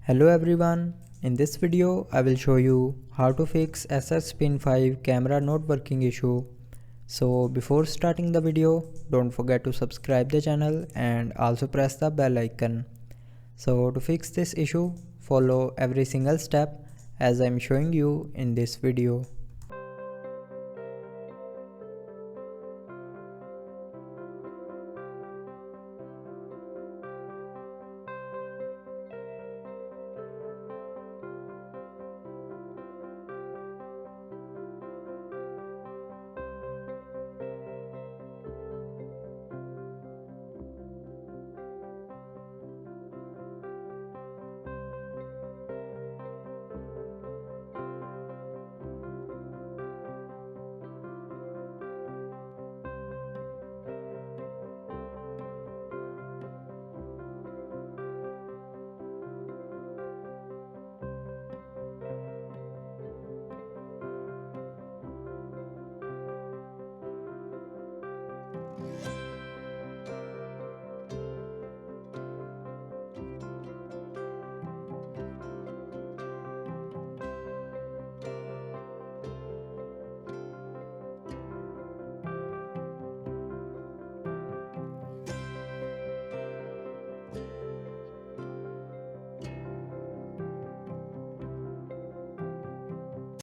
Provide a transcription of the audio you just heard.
Hello everyone, in this video I will show you how to fix Acer Spin 5 camera not working issue. So before starting the video, don't forget to subscribe the channel and also press the bell icon. So to fix this issue, follow every single step as I am showing you in this video.